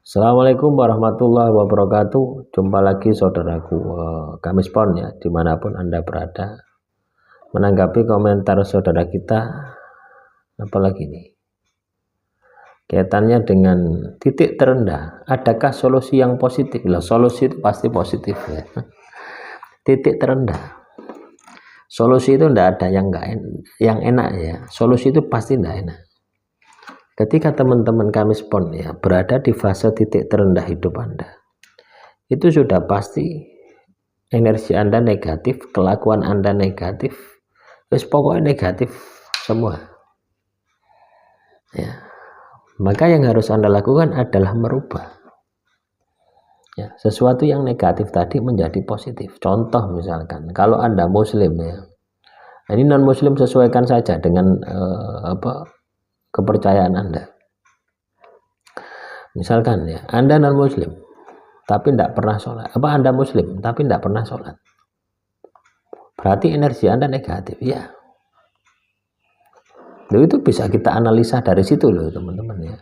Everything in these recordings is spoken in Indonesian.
Assalamualaikum warahmatullahi wabarakatuh. Jumpa lagi saudaraku, Kamis Pon ya, dimanapun Anda berada. Menanggapi komentar saudara kita, apalagi nih kaitannya dengan titik terendah, adakah solusi yang positif? Lah, solusi itu pasti positif ya. Titik terendah, solusi itu enggak ada yang enak ya. Solusi itu pasti enggak enak. Ketika teman-teman Kamis Pon ya berada di fase titik terendah hidup Anda, itu sudah pasti energi Anda negatif, kelakuan Anda negatif, terus pokoknya negatif semua ya. Maka yang harus Anda lakukan adalah merubah ya, sesuatu yang negatif tadi menjadi positif. Contoh misalkan kalau Anda Muslim ya, ini non Muslim sesuaikan saja dengan kepercayaan Anda. Misalkan ya, Anda non Muslim tapi tidak pernah sholat, Anda Muslim tapi tidak pernah sholat, berarti energi Anda negatif ya. Loh, itu bisa kita analisa dari situ loh teman-teman ya.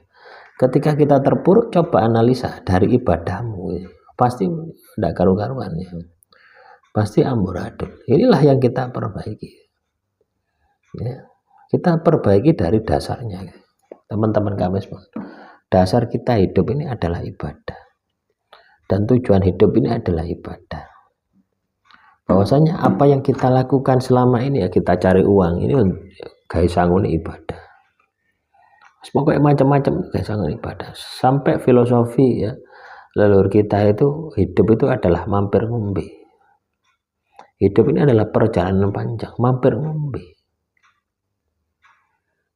Ketika kita terpuruk, coba analisa dari ibadahmu ya. Pasti tidak karu-karuan ya, pasti amburadul. Inilah yang kita perbaiki ya. Kita perbaiki dari dasarnya teman-teman Kamis. Dasar kita hidup ini adalah ibadah, dan tujuan hidup ini adalah ibadah. Bahwasanya apa yang kita lakukan selama ini ya, kita cari uang ini guys sangun ibadah. Pokoknya macam-macam guys sangun ibadah. Sampai filosofi ya leluhur kita itu, hidup itu adalah mampir ngombe. Hidup ini adalah perjalanan panjang, mampir ngombe.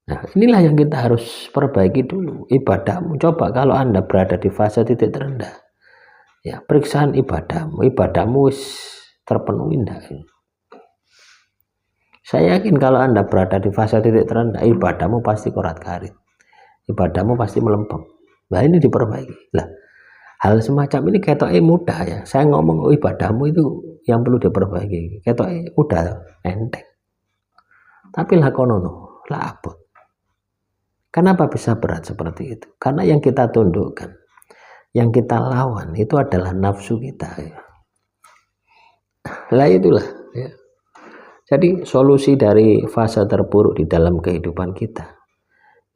Nah, inilah yang kita harus perbaiki dulu ibadahmu. Coba kalau Anda berada di fase titik terendah ya, periksaan ibadahmu terpenuhi enggak? Saya yakin kalau Anda berada di fase titik terendah, ibadahmu pasti korat-karit, ibadahmu pasti melempem. Nah, ini diperbaiki lah. Hal semacam ini ketoknya mudah ya. Saya ngomong ibadahmu itu yang perlu diperbaiki, ketoknya mudah, enteng. Tapi lakonono lah abot. Kenapa bisa berat seperti itu? Karena yang kita tundukkan, yang kita lawan itu adalah nafsu kita ya. Lah itulah ya. Jadi solusi dari fase terburuk di dalam kehidupan kita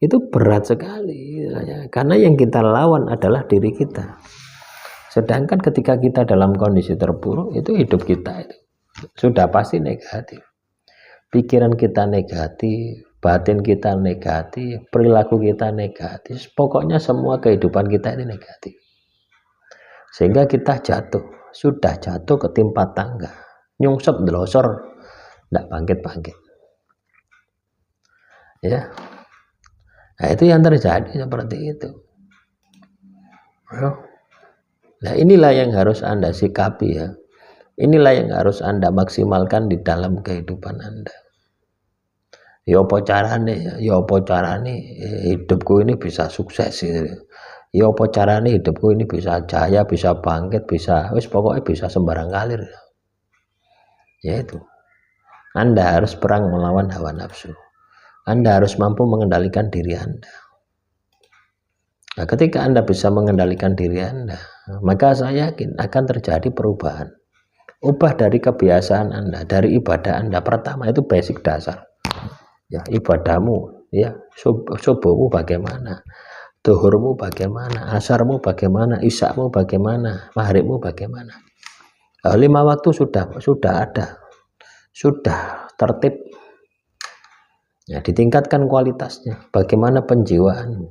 itu berat sekali ya. Karena yang kita lawan adalah diri kita. Sedangkan ketika kita dalam kondisi terburuk, itu hidup kita itu sudah pasti negatif. Pikiran kita negatif, batin kita negatif, perilaku kita negatif, pokoknya semua kehidupan kita ini negatif. Sehingga kita sudah jatuh ke timpa tangga, nyungsep delosor, tidak bangkit-bangkit ya. Nah, itu yang terjadi seperti itu. Nah, inilah yang harus Anda sikapi ya. Inilah yang harus Anda maksimalkan di dalam kehidupan Anda. Ya apa carane hidupku ini bisa sukses gitu. Ya apa carane hidupku ini bisa jaya, bisa bangkit, bisa pokoknya bisa sembarang kalir. Yaitu Anda harus perang melawan hawa nafsu. Anda harus mampu mengendalikan diri Anda. Nah, ketika Anda bisa mengendalikan diri Anda, maka saya yakin akan terjadi perubahan. Ubah dari kebiasaan Anda, dari ibadah Anda. Pertama itu basic dasar. Ya, ibadahmu ya, subuhmu bagaimana, duhurmu bagaimana, asarmu bagaimana, isyamu bagaimana, maghribmu bagaimana. 5 waktu sudah ada, sudah tertib ya. Ditingkatkan kualitasnya. Bagaimana penjiwaanmu,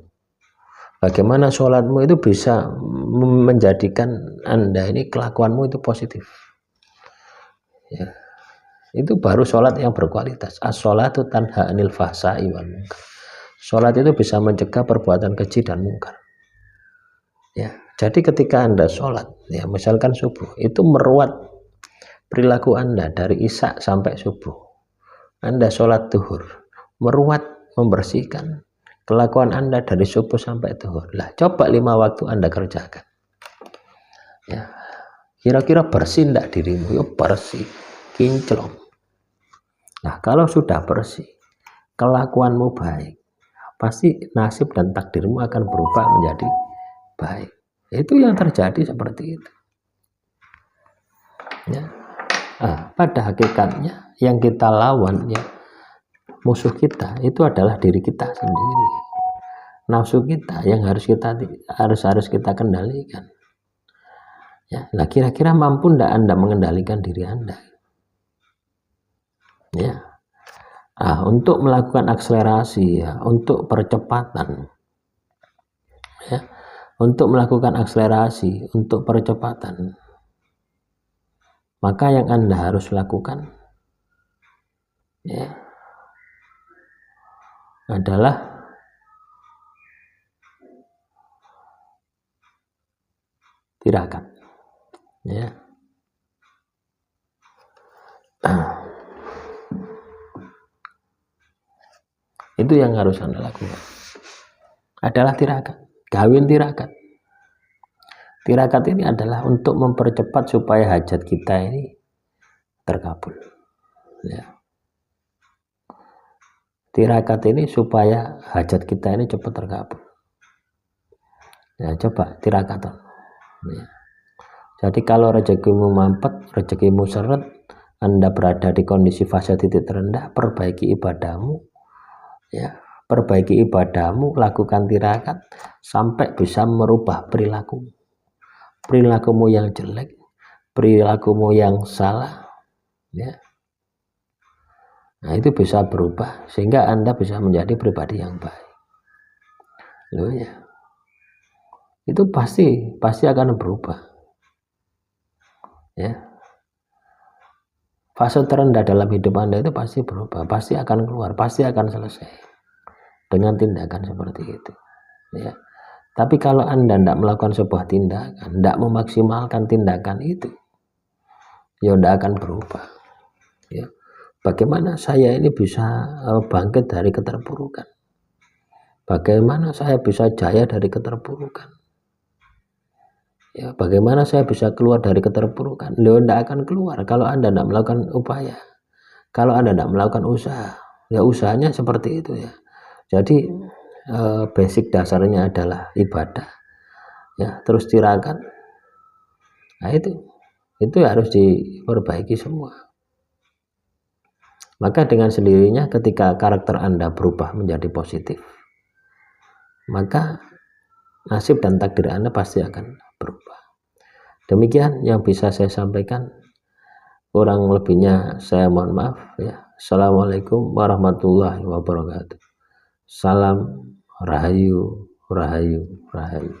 bagaimana sholatmu itu bisa menjadikan Anda ini kelakuanmu itu positif ya. Itu baru sholat yang berkualitas. As-sholatu tanha anil fahsai wal munkar. Sholat itu bisa mencegah perbuatan keji dan mungkar ya. Jadi ketika Anda sholat ya, misalkan subuh, itu meruat perilaku Anda dari isya sampai subuh. Anda sholat duhur, meruat, membersihkan kelakuan Anda dari subuh sampai duhur. Lah, coba 5 waktu Anda kerjakan ya. Kira-kira bersih enggak dirimu? Yuk bersih, kinclong. Nah, kalau sudah bersih, kelakuanmu baik, pasti nasib dan takdirmu akan berubah menjadi baik. Itu yang terjadi seperti itu. Ya. Pada hakikatnya yang kita lawan, ya, musuh kita itu adalah diri kita sendiri. Nafsu kita yang harus kita kendalikan. Ya, nah kira-kira mampu ndak Anda mengendalikan diri Anda? Ya. Untuk melakukan akselerasi, ya, untuk percepatan, ya, untuk melakukan akselerasi, untuk percepatan, maka yang Anda harus lakukan, ya, adalah tirakat, ya. Itu yang harus Anda lakukan, adalah tirakat, kawin tirakat. Tirakat ini adalah untuk mempercepat supaya hajat kita ini terkabul, ya. Tirakat ini supaya hajat kita ini cepat terkabul. Ya, coba tirakat, ya. Jadi kalau rezekimu mampet, rezekimu seret, Anda berada di kondisi fase titik terendah, perbaiki ibadahmu, ya, perbaiki ibadahmu, lakukan tirakat sampai bisa merubah perilakumu yang jelek, perilakumu yang salah, ya. Nah, itu bisa berubah sehingga Anda bisa menjadi pribadi yang baik. Loh, ya. Itu pasti akan berubah. Ya. Fase terendah dalam hidup Anda itu pasti berubah, pasti akan keluar, pasti akan selesai dengan tindakan seperti itu, ya. Tapi kalau Anda tidak melakukan sebuah tindakan, tidak memaksimalkan tindakan itu, ya tidak akan berubah, ya. Bagaimana saya ini bisa bangkit dari keterpurukan? Bagaimana saya bisa jaya dari keterpurukan? Ya, bagaimana saya bisa keluar dari keterpurukan? Loh, tidak akan keluar kalau Anda tidak melakukan upaya. Kalau Anda tidak melakukan usaha, ya usahanya seperti itu, ya. Jadi basic dasarnya adalah ibadah, ya, terus tirakat. Nah, itu harus diperbaiki semua. Maka dengan sendirinya ketika karakter Anda berubah menjadi positif, maka nasib dan takdir Anda pasti akan berubah. Demikian yang bisa saya sampaikan. Kurang lebihnya saya mohon maaf, ya. Assalamualaikum warahmatullahi wabarakatuh. Salam rahayu, rahayu, rahayu.